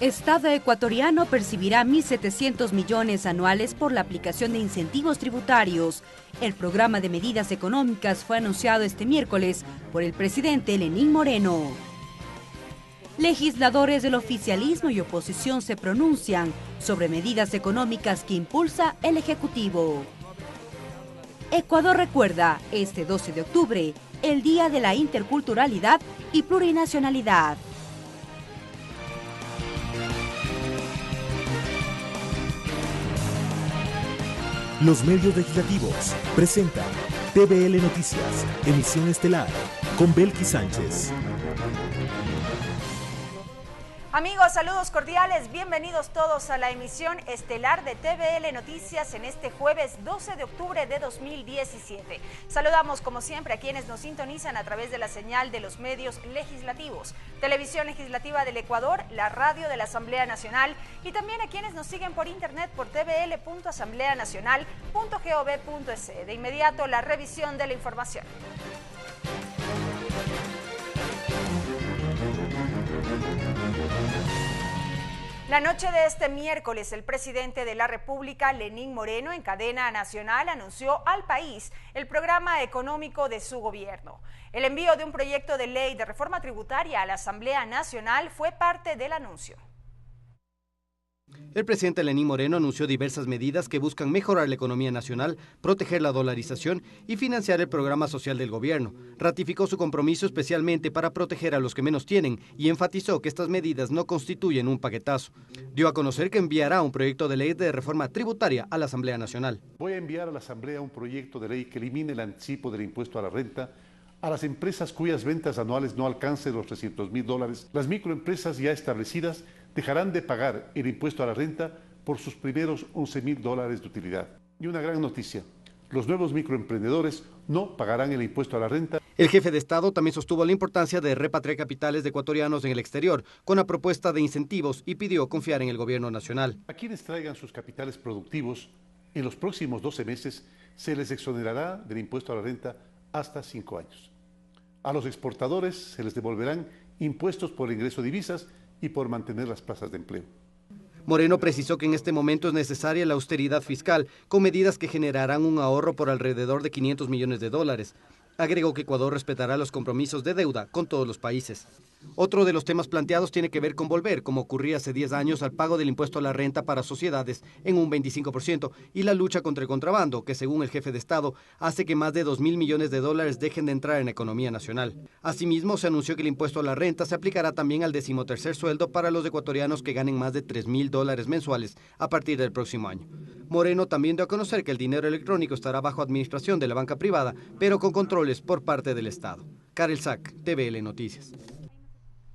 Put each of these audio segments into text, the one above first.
Estado ecuatoriano percibirá 1.700 millones anuales por la aplicación de incentivos tributarios. El programa de medidas económicas fue anunciado este miércoles por el presidente Lenín Moreno. Legisladores del oficialismo y oposición se pronuncian sobre medidas económicas que impulsa el Ejecutivo. Ecuador recuerda este 12 de octubre el Día de la Interculturalidad y Plurinacionalidad. Los medios legislativos presentan TVL Noticias, emisión estelar, con Belkis Sánchez. Amigos, saludos cordiales, bienvenidos todos a la emisión estelar de TVL Noticias en este jueves 12 de octubre de 2017. Saludamos como siempre a quienes nos sintonizan a través de la señal de los medios legislativos, Televisión Legislativa del Ecuador, la radio de la Asamblea Nacional y también a quienes nos siguen por internet por tvl.asambleanacional.gov.es. De inmediato la revisión de la información. La noche de este miércoles, el presidente de la República, Lenín Moreno, en cadena nacional, anunció al país el programa económico de su gobierno. El envío de un proyecto de ley de reforma tributaria a la Asamblea Nacional fue parte del anuncio. El presidente Lenín Moreno anunció diversas medidas que buscan mejorar la economía nacional, proteger la dolarización y financiar el programa social del gobierno. Ratificó su compromiso especialmente para proteger a los que menos tienen y enfatizó que estas medidas no constituyen un paquetazo. Dio a conocer que enviará un proyecto de ley de reforma tributaria a la Asamblea Nacional. Voy a enviar a la Asamblea un proyecto de ley que elimine el anticipo del impuesto a la renta a las empresas cuyas ventas anuales no alcancen los $300.000. Las microempresas ya establecidas dejarán de pagar el impuesto a la renta por sus primeros $11.000 de utilidad. Y una gran noticia, los nuevos microemprendedores no pagarán el impuesto a la renta. El jefe de Estado también sostuvo la importancia de repatriar capitales de ecuatorianos en el exterior con la propuesta de incentivos y pidió confiar en el gobierno nacional. A quienes traigan sus capitales productivos, en los próximos 12 meses se les exonerará del impuesto a la renta hasta 5 años. A los exportadores se les devolverán impuestos por ingreso de divisas y por mantener las plazas de empleo. Moreno precisó que en este momento es necesaria la austeridad fiscal, con medidas que generarán un ahorro por alrededor de $500 millones. Agregó que Ecuador respetará los compromisos de deuda con todos los países. Otro de los temas planteados tiene que ver con volver, como ocurría hace 10 años, al pago del impuesto a la renta para sociedades en un 25% y la lucha contra el contrabando, que según el jefe de Estado hace que más de $2.000 millones dejen de entrar en la economía nacional. Asimismo, se anunció que el impuesto a la renta se aplicará también al 13º sueldo para los ecuatorianos que ganen más de $3.000 mensuales a partir del próximo año. Moreno también dio a conocer que el dinero electrónico estará bajo administración de la banca privada, pero con controles por parte del Estado. Karel Sack, TVL Noticias.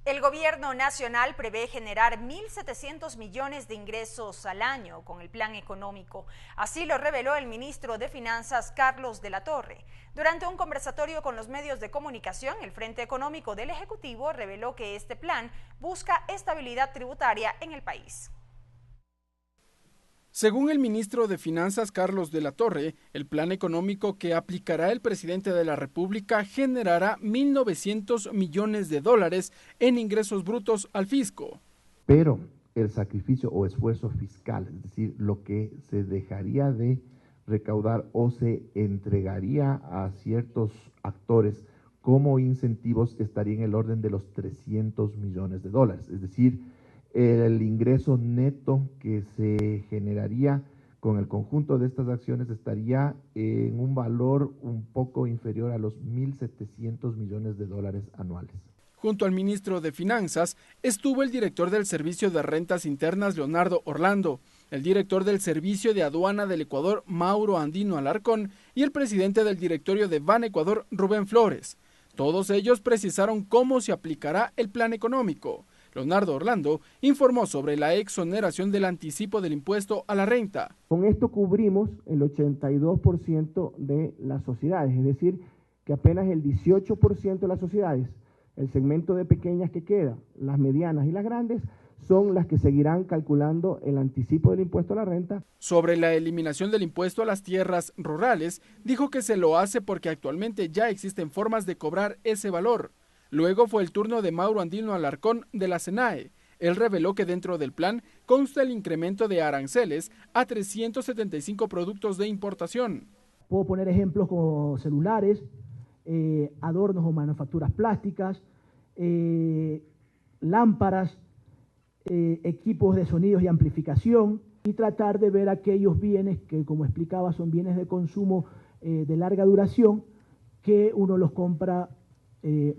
El gobierno nacional prevé generar 1.700 millones de ingresos al año con el plan económico. Así lo reveló el ministro de Finanzas, Carlos de la Torre. Durante un conversatorio con los medios de comunicación, el Frente Económico del Ejecutivo reveló que este plan busca estabilidad tributaria en el país. Según el ministro de Finanzas, Carlos de la Torre, el plan económico que aplicará el presidente de la República generará 1.900 millones de dólares en ingresos brutos al fisco. Pero el sacrificio o esfuerzo fiscal, es decir, lo que se dejaría de recaudar o se entregaría a ciertos actores como incentivos, estaría en el orden de los $300 millones. Es decir, el ingreso neto que se generaría con el conjunto de estas acciones estaría en un valor un poco inferior a los $1.700 millones anuales. Junto al ministro de Finanzas estuvo el director del Servicio de Rentas Internas, Leonardo Orlando, el director del Servicio de Aduana del Ecuador, Mauro Andino Alarcón, y el presidente del directorio de Ban Ecuador, Rubén Flores. Todos ellos precisaron cómo se aplicará el plan económico. Leonardo Orlando informó sobre la exoneración del anticipo del impuesto a la renta. Con esto cubrimos el 82% de las sociedades, es decir, que apenas el 18% de las sociedades, el segmento de pequeñas que queda, las medianas y las grandes, son las que seguirán calculando el anticipo del impuesto a la renta. Sobre la eliminación del impuesto a las tierras rurales, dijo que se lo hace porque actualmente ya existen formas de cobrar ese valor. Luego fue el turno de Mauro Andino Alarcón de la SENAE. Él reveló que dentro del plan consta el incremento de aranceles a 375 productos de importación. Puedo poner ejemplos como celulares, adornos o manufacturas plásticas, lámparas, equipos de sonidos y amplificación, y tratar de ver aquellos bienes que, como explicaba, son bienes de consumo de larga duración, que uno los compra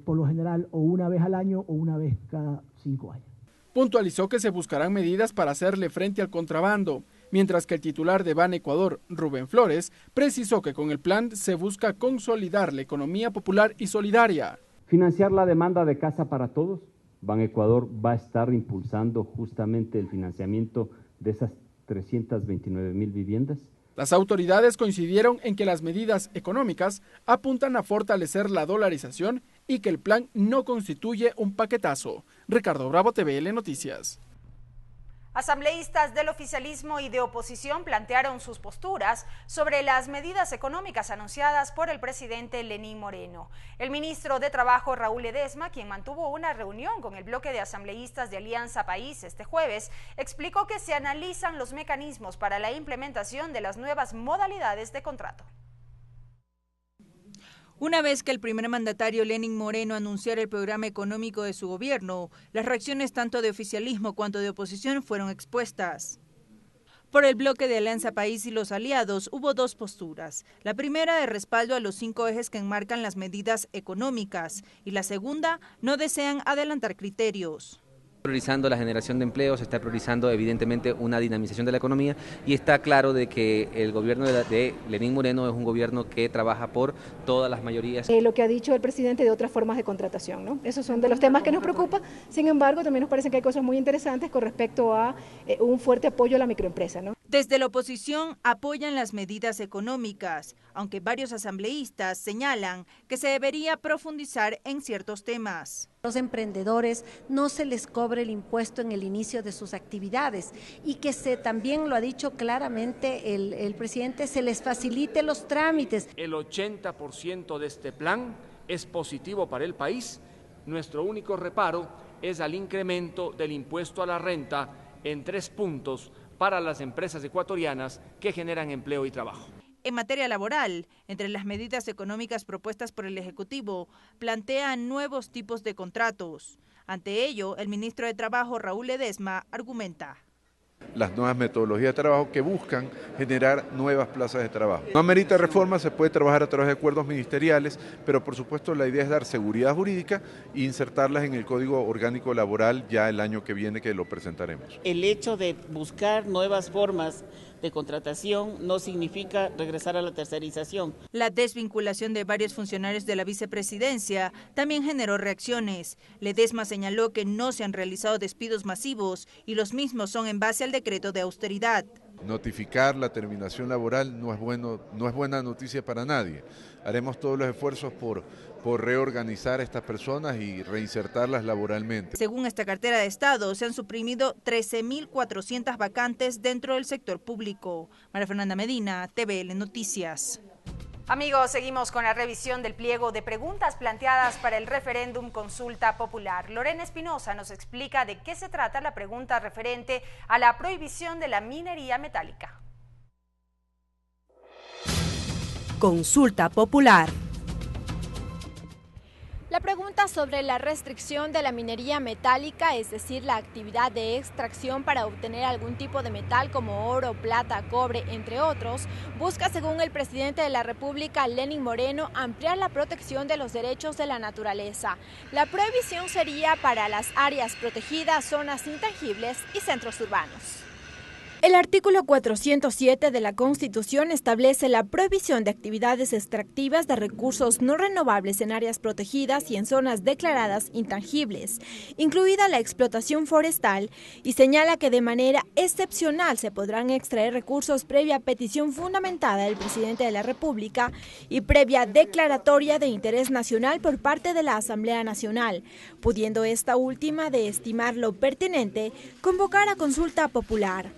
por lo general o una vez al año o una vez cada 5 años. Puntualizó que se buscarán medidas para hacerle frente al contrabando, mientras que el titular de Ban Ecuador, Rubén Flores, precisó que con el plan se busca consolidar la economía popular y solidaria. Financiar la demanda de casa para todos. Ban Ecuador va a estar impulsando justamente el financiamiento de esas 329,000 viviendas. Las autoridades coincidieron en que las medidas económicas apuntan a fortalecer la dolarización y que el plan no constituye un paquetazo. Ricardo Bravo, TVL Noticias. Asambleístas del oficialismo y de oposición plantearon sus posturas sobre las medidas económicas anunciadas por el presidente Lenín Moreno. El ministro de Trabajo, Raúl Ledesma, quien mantuvo una reunión con el bloque de asambleístas de Alianza País este jueves, explicó que se analizan los mecanismos para la implementación de las nuevas modalidades de contrato. Una vez que el primer mandatario Lenín Moreno anunciara el programa económico de su gobierno, las reacciones tanto de oficialismo cuanto de oposición fueron expuestas. Por el bloque de Alianza País y los aliados hubo dos posturas. La primera de respaldo a los 5 ejes que enmarcan las medidas económicas y la segunda no desean adelantar criterios. Priorizando la generación de empleo, se está priorizando evidentemente una dinamización de la economía y está claro de que el gobierno de Lenín Moreno es un gobierno que trabaja por todas las mayorías. Lo que ha dicho el presidente de otras formas de contratación, ¿no? Esos son de los temas que nos preocupan. Sin embargo, también nos parece que hay cosas muy interesantes con respecto a un fuerte apoyo a la microempresa, ¿no? Desde la oposición apoyan las medidas económicas, aunque varios asambleístas señalan que se debería profundizar en ciertos temas. Los emprendedores no se les cobre el impuesto en el inicio de sus actividades y que también lo ha dicho claramente el presidente, se les facilite los trámites. El 80% de este plan es positivo para el país. Nuestro único reparo es al incremento del impuesto a la renta en 3 puntos para las empresas ecuatorianas que generan empleo y trabajo. En materia laboral, entre las medidas económicas propuestas por el Ejecutivo, plantean nuevos tipos de contratos. Ante ello, el ministro de Trabajo, Raúl Ledesma, argumenta. Las nuevas metodologías de trabajo que buscan generar nuevas plazas de trabajo. No amerita reforma, se puede trabajar a través de acuerdos ministeriales, pero por supuesto la idea es dar seguridad jurídica e insertarlas en el Código Orgánico Laboral ya el año que viene, que lo presentaremos. El hecho de buscar nuevas formas de contratación no significa regresar a la tercerización. La desvinculación de varios funcionarios de la vicepresidencia también generó reacciones. Ledesma señaló que no se han realizado despidos masivos y los mismos son en base al decreto de austeridad. Notificar la terminación laboral no es buena noticia para nadie. Haremos todos los esfuerzos por reorganizar a estas personas y reinsertarlas laboralmente. Según esta cartera de Estado, se han suprimido 13.400 vacantes dentro del sector público. María Fernanda Medina, TVL Noticias. Amigos, seguimos con la revisión del pliego de preguntas planteadas para el referéndum Consulta Popular. Lorena Espinosa nos explica de qué se trata la pregunta referente a la prohibición de la minería metálica. Consulta Popular. La pregunta sobre la restricción de la minería metálica, es decir, la actividad de extracción para obtener algún tipo de metal como oro, plata, cobre, entre otros, busca, según el presidente de la República, Lenín Moreno, ampliar la protección de los derechos de la naturaleza. La prohibición sería para las áreas protegidas, zonas intangibles y centros urbanos. El artículo 407 de la Constitución establece la prohibición de actividades extractivas de recursos no renovables en áreas protegidas y en zonas declaradas intangibles, incluida la explotación forestal, y señala que de manera excepcional se podrán extraer recursos previa petición fundamentada del presidente de la República y previa declaratoria de interés nacional por parte de la Asamblea Nacional, pudiendo esta última, de estimarlo pertinente, convocar a consulta popular.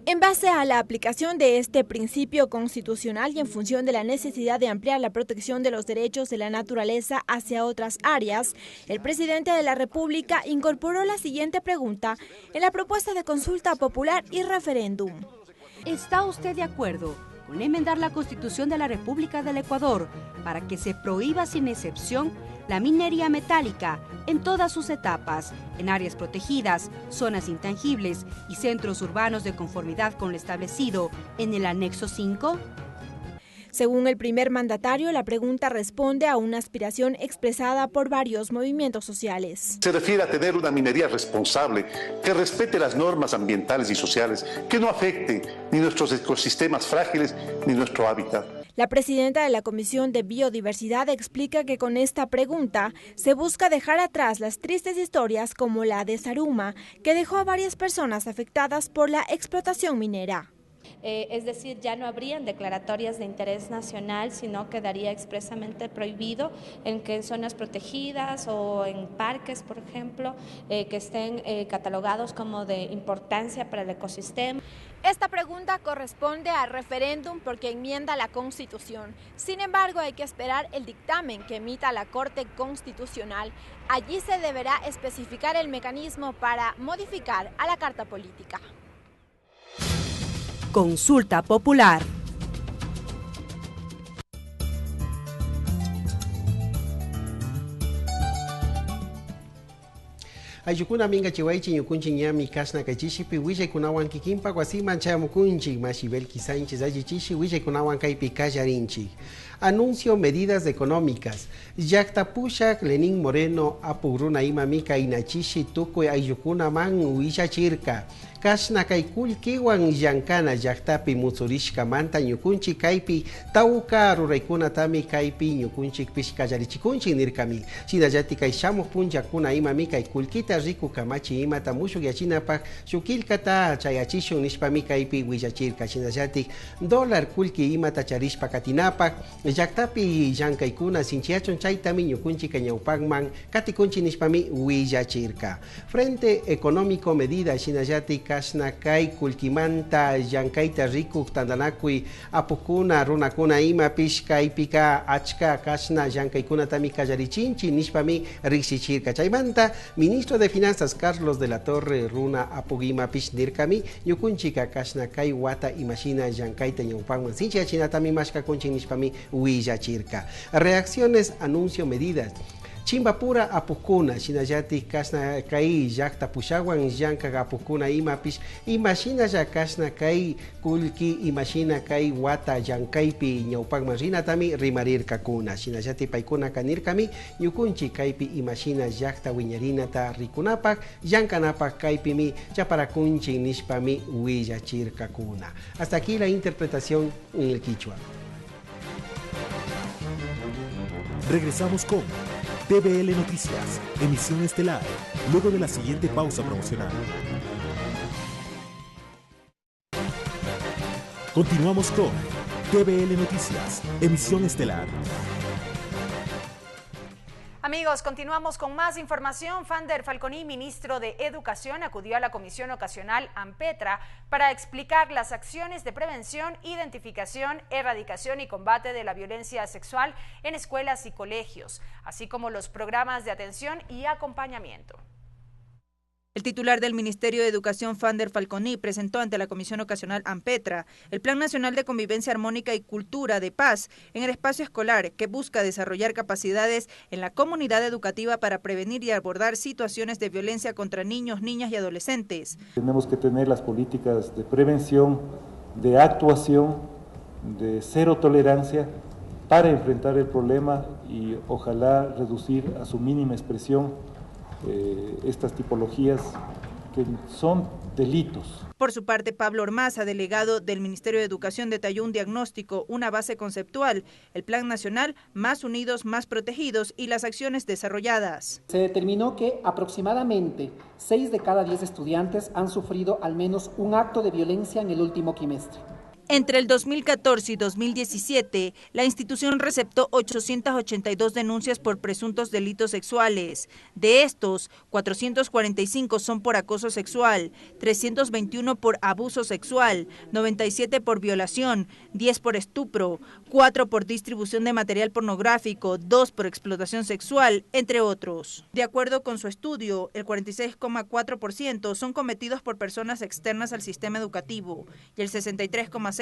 En base a la aplicación de este principio constitucional y en función de la necesidad de ampliar la protección de los derechos de la naturaleza hacia otras áreas, el presidente de la República incorporó la siguiente pregunta en la propuesta de consulta popular y referéndum. ¿Está usted de acuerdo con enmendar la Constitución de la República del Ecuador para que se prohíba sin excepción la minería metálica en todas sus etapas, en áreas protegidas, zonas intangibles y centros urbanos de conformidad con lo establecido en el anexo 5? Según el primer mandatario, la pregunta responde a una aspiración expresada por varios movimientos sociales. Se refiere a tener una minería responsable, que respete las normas ambientales y sociales, que no afecte ni nuestros ecosistemas frágiles ni nuestro hábitat. La presidenta de la Comisión de Biodiversidad explica que con esta pregunta se busca dejar atrás las tristes historias como la de Zaruma, que dejó a varias personas afectadas por la explotación minera. Es decir, ya no habrían declaratorias de interés nacional, sino quedaría expresamente prohibido en que en zonas protegidas o en parques, por ejemplo, que estén catalogados como de importancia para el ecosistema. Esta pregunta corresponde al referéndum porque enmienda la Constitución. Sin embargo, hay que esperar el dictamen que emita la Corte Constitucional. Allí se deberá especificar el mecanismo para modificar a la Carta Política. Consulta popular. Ayukuna minga chiwaichi ñukunchi ñami kasna kachishipi willay kunawan kikinpa wasiman chayamukunchik Mashibel Sánchez allichishi willay kunawan kaypi kallarinchik. Anuncio medidas económicas. Llaqtapushak Lenín Moreno apuruna imami kaynachishi tukuy ayllukunaman willachirka. Kashna kay kullkiwan llankana llaqtapi musurishkamanta ñukunchik kaypi tawka ruraykunatami kaypi ñukunchikpish kallarichikunchik nirkami. Shinallati kay shamuq punllakuna imami kay kullkita riku kamachi imata mushuk yachinapak shukilkata chayachishun nishpami kaypi willachirka. Shinallatik dólar kullki imata charishpa katinapak llaqtapi llankaykuna sinchiyachun chaytami ñukunchik ñawpakman katikunchik nishpami willachirka. Frente económico medida shinallatik kashna kay kullkimanta llankayta rikuk tandanakuy apukuna runakuna imapish kaypika achka kashna llankaykunatami kallarichinchi nishpami riksichirka. Chaymanta ministro de Finanzas Carlos de la Torre runa apuk imapish nirkami ñukunchika kashna kay wata imashina llankayta ñawpakman sinchiyachinatami mashkakunchik nishpami willachirka. Reacciones, anuncio, medidas. Chimbapura apukuna, shinallati kasna kai llaqta pushawan llanka apukuna imapish imashina ya kasna kai kulki imashina kai wata llankaypi ñawpakman rinatami rimarirka kuna. Shinallati paykuna kanirkami ñukunchi kaypi imashina llaqta wiñarinata rikunapak llankanapak kaypimi chaparakunchi nishpami willachirka kuna. Hasta aquí la interpretación en el quichua. Regresamos con TVL Noticias, emisión estelar, luego de la siguiente pausa promocional. Continuamos con TVL Noticias, emisión estelar. Amigos, continuamos con más información. Fander Falconi, ministro de Educación, acudió a la Comisión Ocasional AMPETRA para explicar las acciones de prevención, identificación, erradicación y combate de la violencia sexual en escuelas y colegios, así como los programas de atención y acompañamiento. El titular del Ministerio de Educación, Fander Falconi, presentó ante la Comisión Ocasional AMPETRA el Plan Nacional de Convivencia Armónica y Cultura de Paz en el espacio escolar, que busca desarrollar capacidades en la comunidad educativa para prevenir y abordar situaciones de violencia contra niños, niñas y adolescentes. Tenemos que tener las políticas de prevención, de actuación, de cero tolerancia para enfrentar el problema y ojalá reducir a su mínima expresión estas tipologías que son delitos. Por su parte, Pablo Ormaza, delegado del Ministerio de Educación, detalló un diagnóstico, una base conceptual, el Plan Nacional Más Unidos, Más Protegidos y las acciones desarrolladas. Se determinó que aproximadamente 6 de cada 10 estudiantes han sufrido al menos un acto de violencia en el último quimestre. Entre el 2014 y 2017, la institución receptó 882 denuncias por presuntos delitos sexuales. De estos, 445 son por acoso sexual, 321 por abuso sexual, 97 por violación, 10 por estupro, 4 por distribución de material pornográfico, 2 por explotación sexual, entre otros. De acuerdo con su estudio, el 46,4% son cometidos por personas externas al sistema educativo y el 63,6%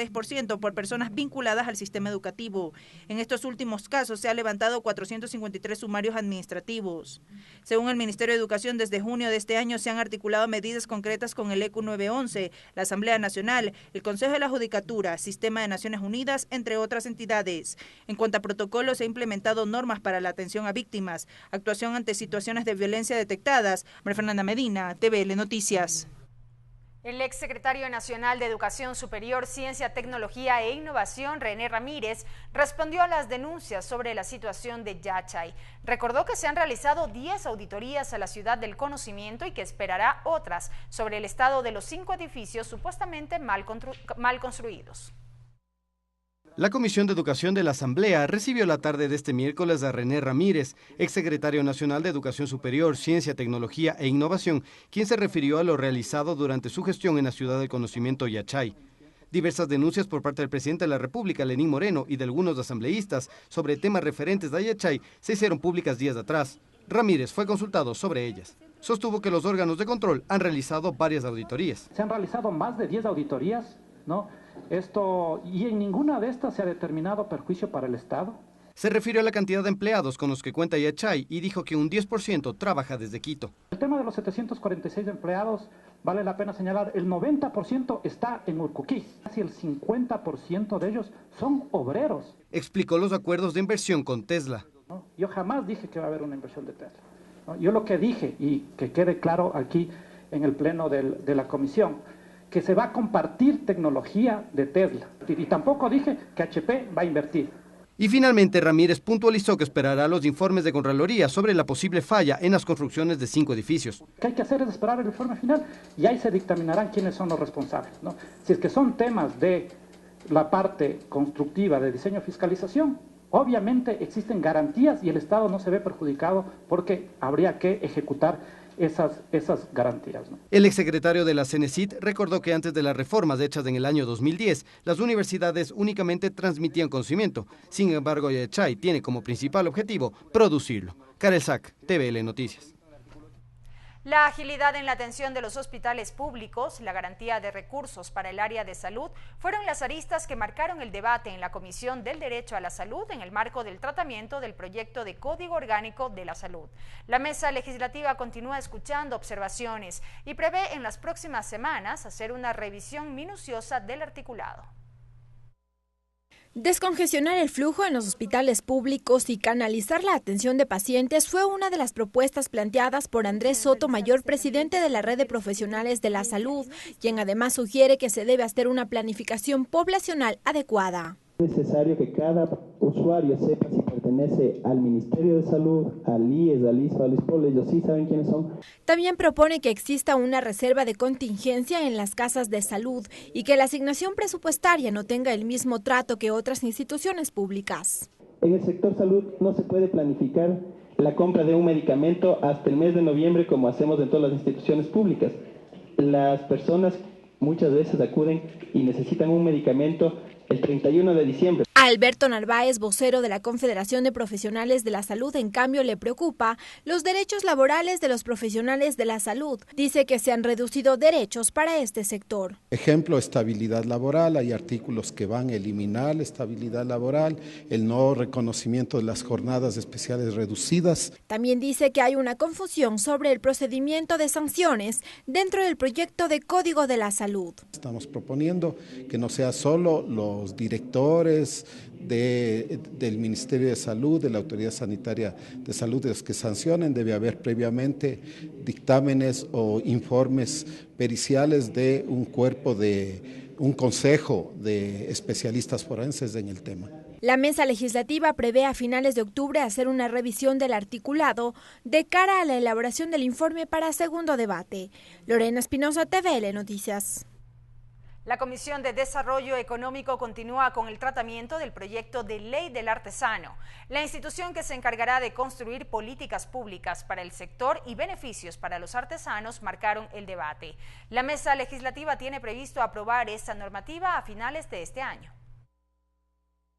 por personas vinculadas al sistema educativo. En estos últimos casos se han levantado 453 sumarios administrativos. Según el Ministerio de Educación, desde junio de este año se han articulado medidas concretas con el ECU 911, la Asamblea Nacional, el Consejo de la Judicatura, Sistema de Naciones Unidas, entre otras entidades. En cuanto a protocolos, se han implementado normas para la atención a víctimas, actuación ante situaciones de violencia detectadas. María Fernanda Medina, TVL Noticias. El exsecretario nacional de Educación Superior, Ciencia, Tecnología e Innovación, René Ramírez, respondió a las denuncias sobre la situación de Yachay. Recordó que se han realizado 10 auditorías a la ciudad del conocimiento y que esperará otras sobre el estado de los 5 edificios supuestamente mal construidos. La Comisión de Educación de la Asamblea recibió la tarde de este miércoles a René Ramírez, exsecretario nacional de Educación Superior, Ciencia, Tecnología e Innovación, quien se refirió a lo realizado durante su gestión en la ciudad del conocimiento Yachay. Diversas denuncias por parte del presidente de la República, Lenín Moreno, y de algunos asambleístas sobre temas referentes a Yachay se hicieron públicas días atrás. Ramírez fue consultado sobre ellas. Sostuvo que los órganos de control han realizado varias auditorías. Se han realizado más de 10 auditorías, ¿no? Y en ninguna de estas se ha determinado perjuicio para el Estado. Se refirió a la cantidad de empleados con los que cuenta Yachay y dijo que un 10% trabaja desde Quito. El tema de los 746 empleados, vale la pena señalar, el 90% está en Urcuquís. Casi el 50% de ellos son obreros. Explicó los acuerdos de inversión con Tesla. ¿No? Yo jamás dije que va a haber una inversión de Tesla, ¿no? Yo lo que dije, y que quede claro aquí en el pleno de la comisión, que se va a compartir tecnología de Tesla. Y tampoco dije que HP va a invertir. Y finalmente Ramírez puntualizó que esperará los informes de Contraloría sobre la posible falla en las construcciones de 5 edificios. Lo que hay que hacer es esperar el informe final y ahí se dictaminarán quiénes son los responsables, ¿no? Si es que son temas de la parte constructiva de diseño y fiscalización, obviamente existen garantías y el Estado no se ve perjudicado porque habría que ejecutar esas garantías, ¿no? El exsecretario de la CENESID recordó que antes de las reformas hechas en el año 2010, las universidades únicamente transmitían conocimiento. Sin embargo, Yachay tiene como principal objetivo producirlo. Karel Sack, TVL Noticias. La agilidad en la atención de los hospitales públicos, la garantía de recursos para el área de salud, fueron las aristas que marcaron el debate en la Comisión del Derecho a la Salud en el marco del tratamiento del proyecto de Código Orgánico de la Salud. La mesa legislativa continúa escuchando observaciones y prevé en las próximas semanas hacer una revisión minuciosa del articulado. Descongestionar el flujo en los hospitales públicos y canalizar la atención de pacientes fue una de las propuestas planteadas por Andrés Sotomayor, presidente de la Red de Profesionales de la Salud, quien además sugiere que se debe hacer una planificación poblacional adecuada. Es necesario que cada usuario sepa si pertenece al Ministerio de Salud, al IES, al ISPA, al ISPOL, ellos sí saben quiénes son. También propone que exista una reserva de contingencia en las casas de salud y que la asignación presupuestaria no tenga el mismo trato que otras instituciones públicas. En el sector salud no se puede planificar la compra de un medicamento hasta el mes de noviembre como hacemos en todas las instituciones públicas. Las personas muchas veces acuden y necesitan un medicamento el 31 de diciembre. Alberto Narváez, vocero de la Confederación de Profesionales de la Salud, en cambio le preocupa los derechos laborales de los profesionales de la salud. Dice que se han reducido derechos para este sector. Ejemplo, estabilidad laboral. Hay artículos que van a eliminar la estabilidad laboral, el no reconocimiento de las jornadas especiales reducidas. También dice que hay una confusión sobre el procedimiento de sanciones dentro del proyecto de Código de la Salud. Estamos proponiendo que no sea solo los directores del Ministerio de Salud, de la Autoridad Sanitaria de Salud, de los que sancionen. Debe haber previamente dictámenes o informes periciales de un consejo de especialistas forenses en el tema. La mesa legislativa prevé a finales de octubre hacer una revisión del articulado de cara a la elaboración del informe para segundo debate. Lorena Espinosa, TVL Noticias. La Comisión de Desarrollo Económico continúa con el tratamiento del proyecto de ley del artesano, la institución que se encargará de construir políticas públicas para el sector y beneficios para los artesanos marcaron el debate. La mesa legislativa tiene previsto aprobar esta normativa a finales de este año.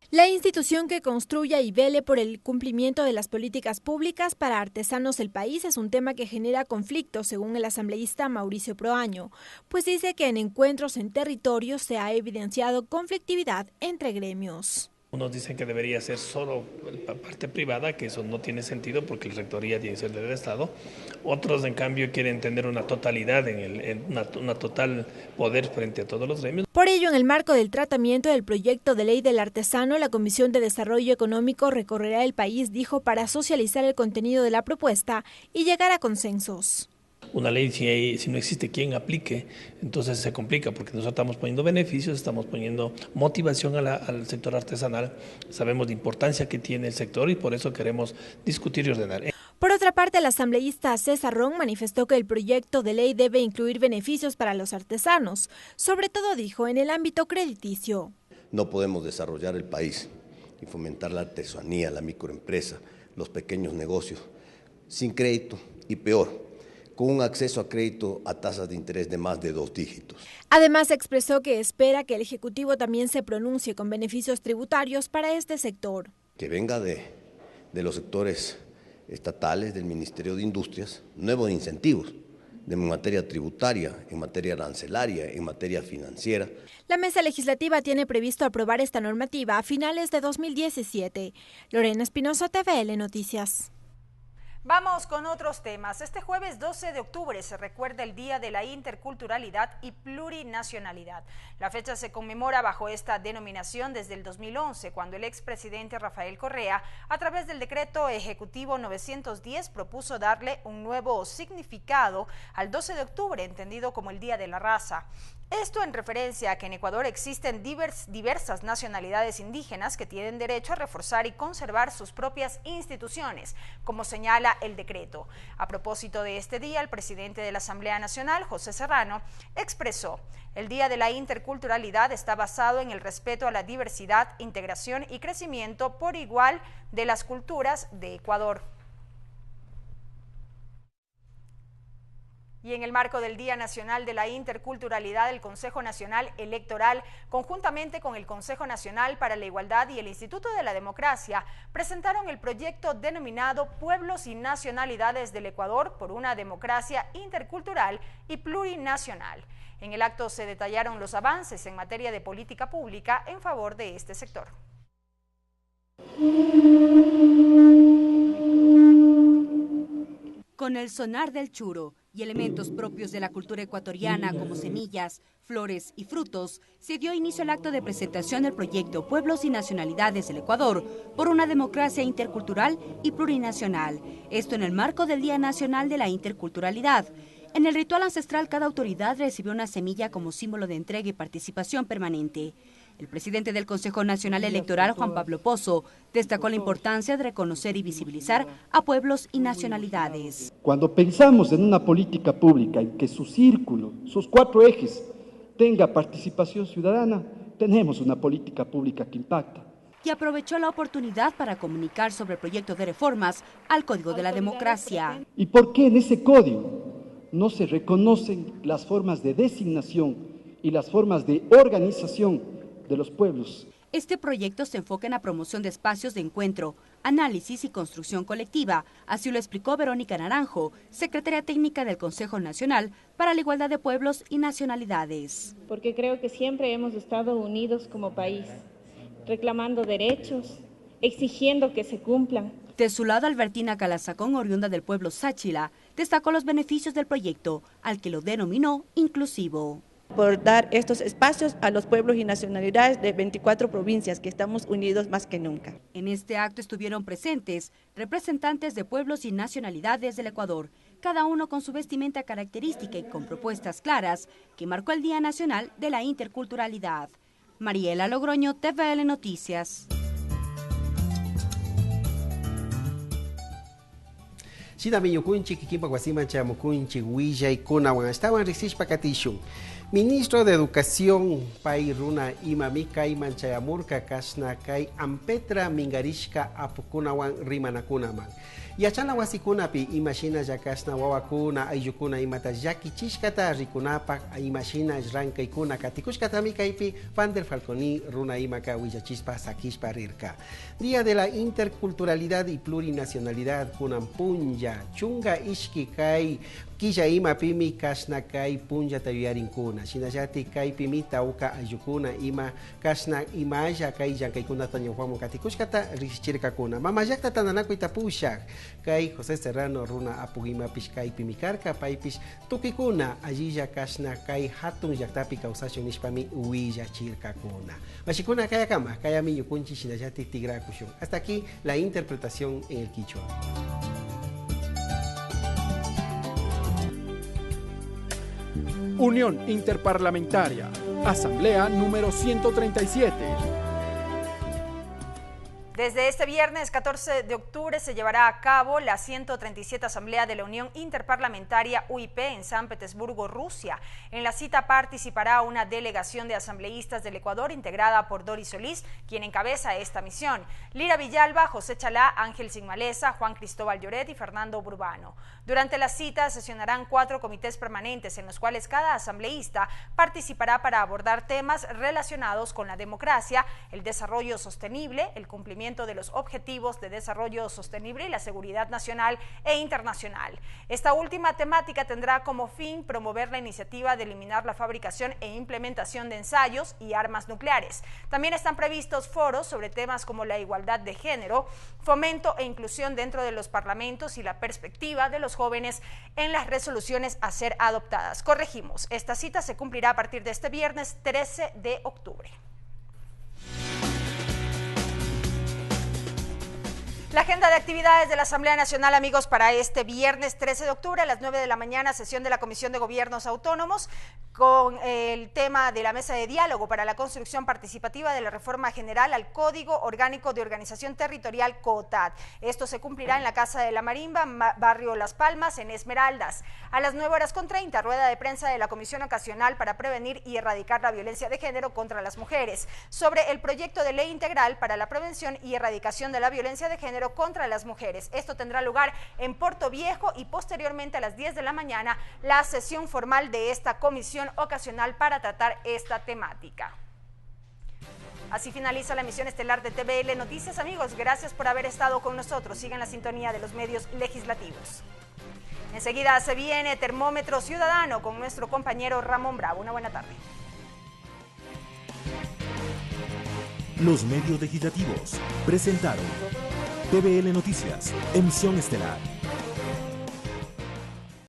La institución que construya y vele por el cumplimiento de las políticas públicas para artesanos del país es un tema que genera conflictos, según el asambleísta Mauricio Proaño, pues dice que en encuentros en territorios se ha evidenciado conflictividad entre gremios. Unos dicen que debería ser solo la parte privada, que eso no tiene sentido porque la rectoría tiene que ser del Estado. Otros, en cambio, quieren tener una totalidad, una total poder frente a todos los gremios. Por ello, en el marco del tratamiento del proyecto de ley del artesano, la Comisión de Desarrollo Económico recorrerá el país, dijo, para socializar el contenido de la propuesta y llegar a consensos. Una ley, si no existe quien aplique, entonces se complica, porque nosotros estamos poniendo beneficios, estamos poniendo motivación al sector artesanal, sabemos la importancia que tiene el sector y por eso queremos discutir y ordenar. Por otra parte, el asambleísta César Ron manifestó que el proyecto de ley debe incluir beneficios para los artesanos, sobre todo, dijo, en el ámbito crediticio. No podemos desarrollar el país y fomentar la artesanía, la microempresa, los pequeños negocios, sin crédito y peor, con un acceso a crédito a tasas de interés de más de 2 dígitos. Además, expresó que espera que el Ejecutivo también se pronuncie con beneficios tributarios para este sector. Que venga de los sectores estatales, del Ministerio de Industrias, nuevos incentivos en materia tributaria, en materia arancelaria, en materia financiera. La mesa legislativa tiene previsto aprobar esta normativa a finales de 2017. Lorena Espinosa, TVL Noticias. Vamos con otros temas. Este jueves 12 de octubre se recuerda el Día de la Interculturalidad y Plurinacionalidad. La fecha se conmemora bajo esta denominación desde el 2011, cuando el expresidente Rafael Correa, a través del decreto ejecutivo 910, propuso darle un nuevo significado al 12 de octubre, entendido como el Día de la Raza. Esto en referencia a que en Ecuador existen diversas nacionalidades indígenas que tienen derecho a reforzar y conservar sus propias instituciones, como señala el decreto. A propósito de este día, el presidente de la Asamblea Nacional, José Serrano, expresó: el Día de la Interculturalidad está basado en el respeto a la diversidad, integración y crecimiento por igual de las culturas de Ecuador. Y en el marco del Día Nacional de la Interculturalidad, el Consejo Nacional Electoral, conjuntamente con el Consejo Nacional para la Igualdad y el Instituto de la Democracia, presentaron el proyecto denominado Pueblos y Nacionalidades del Ecuador por una democracia intercultural y plurinacional. En el acto se detallaron los avances en materia de política pública en favor de este sector. Con el sonar del churo y elementos propios de la cultura ecuatoriana como semillas, flores y frutos, se dio inicio al acto de presentación del proyecto Pueblos y Nacionalidades del Ecuador por una democracia intercultural y plurinacional. Esto en el marco del Día Nacional de la Interculturalidad. En el ritual ancestral, cada autoridad recibió una semilla como símbolo de entrega y participación permanente. El presidente del Consejo Nacional Electoral, Juan Pablo Pozo, destacó la importancia de reconocer y visibilizar a pueblos y nacionalidades. Cuando pensamos en una política pública en que su círculo, sus 4 ejes, tenga participación ciudadana, tenemos una política pública que impacta. Y aprovechó la oportunidad para comunicar sobre el proyecto de reformas al Código de la Democracia. ¿Y por qué en ese código no se reconocen las formas de designación y las formas de organización de los pueblos? Este proyecto se enfoca en la promoción de espacios de encuentro, análisis y construcción colectiva, así lo explicó Verónica Naranjo, secretaria técnica del Consejo Nacional para la Igualdad de Pueblos y Nacionalidades. Porque creo que siempre hemos estado unidos como país, reclamando derechos, exigiendo que se cumplan. De su lado, Albertina Calazacón, oriunda del pueblo Sáchila, destacó los beneficios del proyecto, al que lo denominó inclusivo. Por dar estos espacios a los pueblos y nacionalidades de 24 provincias que estamos unidos más que nunca. En este acto estuvieron presentes representantes de pueblos y nacionalidades del Ecuador, cada uno con su vestimenta característica y con propuestas claras que marcó el Día Nacional de la Interculturalidad. Mariela Logroño, TVL Noticias. Sida miño kunchi kikipa guasima chamukunchi willa y kunawan estaban resispa katishun. Ministro de Educación, Pai Runa Imami Kai Manchayamurka Kashna Kai Ampetra Mingarishka Apukunawan Rimanakunaman. Yachana wasikunapi imashina yakashna wawakuna ayukuna imata yakichishkata rikunapak imashina rankaykuna katikushkatami kaypi Vander Falconi Runa Imaka Willachispa Sakishpa Rirka. Día de la Interculturalidad y Plurinacionalidad Kunampunya Chunga Ishki Kai Kisha ima pimi kashna kai punja tayarinkuna. Shinajati kai pimi tauka ayukuna ima kashna imaja kai jankaikuna tanyohuamo katikushkata richichirkakuna. Mamajakta tananaku itapushak. Kai José Serrano runa apugima pishkai pimikarka paipish tukikuna ajilla kashna kai hatun yaktapi kausasyon nishpami uilla chirkakuna. Mashikuna kaya kama kaya mi yukunchi shinajati tigrakushun. Hasta aquí la interpretación en el quichua. Unión Interparlamentaria, Asamblea número 137. Desde este viernes 14 de octubre se llevará a cabo la 137 Asamblea de la Unión Interparlamentaria UIP en San Petersburgo, Rusia. En la cita participará una delegación de asambleístas del Ecuador integrada por Doris Solís, quien encabeza esta misión, Lira Villalba, José Chalá, Ángel Sigmaleza, Juan Cristóbal Lloret y Fernando Burbano. Durante la cita sesionarán 4 comités permanentes en los cuales cada asambleísta participará para abordar temas relacionados con la democracia, el desarrollo sostenible, el cumplimiento de los objetivos de desarrollo sostenible y la seguridad nacional e internacional. Esta última temática tendrá como fin promover la iniciativa de eliminar la fabricación e implementación de ensayos y armas nucleares. También están previstos foros sobre temas como la igualdad de género, fomento e inclusión dentro de los parlamentos y la perspectiva de los jóvenes en las resoluciones a ser adoptadas. Corregimos, esta cita se cumplirá a partir de este viernes 13 de octubre. La agenda de actividades de la Asamblea Nacional, amigos, para este viernes 13 de octubre a las 9 de la mañana, sesión de la Comisión de Gobiernos Autónomos con el tema de la mesa de diálogo para la construcción participativa de la reforma general al Código Orgánico de Organización Territorial COTAD. Esto se cumplirá en la Casa de la Marimba, barrio Las Palmas, en Esmeraldas. A las 9:30, rueda de prensa de la Comisión Ocasional para prevenir y erradicar la violencia de género contra las mujeres sobre el proyecto de ley integral para la prevención y erradicación de la violencia de género contra las mujeres. Esto tendrá lugar en Puerto Viejo y posteriormente a las 10 de la mañana la sesión formal de esta comisión ocasional para tratar esta temática. Así finaliza la emisión estelar de TVL Noticias, amigos. Gracias por haber estado con nosotros. Sigan la sintonía de los medios legislativos. Enseguida se viene Termómetro Ciudadano con nuestro compañero Ramón Bravo. Una buena tarde. Los medios legislativos presentaron TVL Noticias, emisión estelar.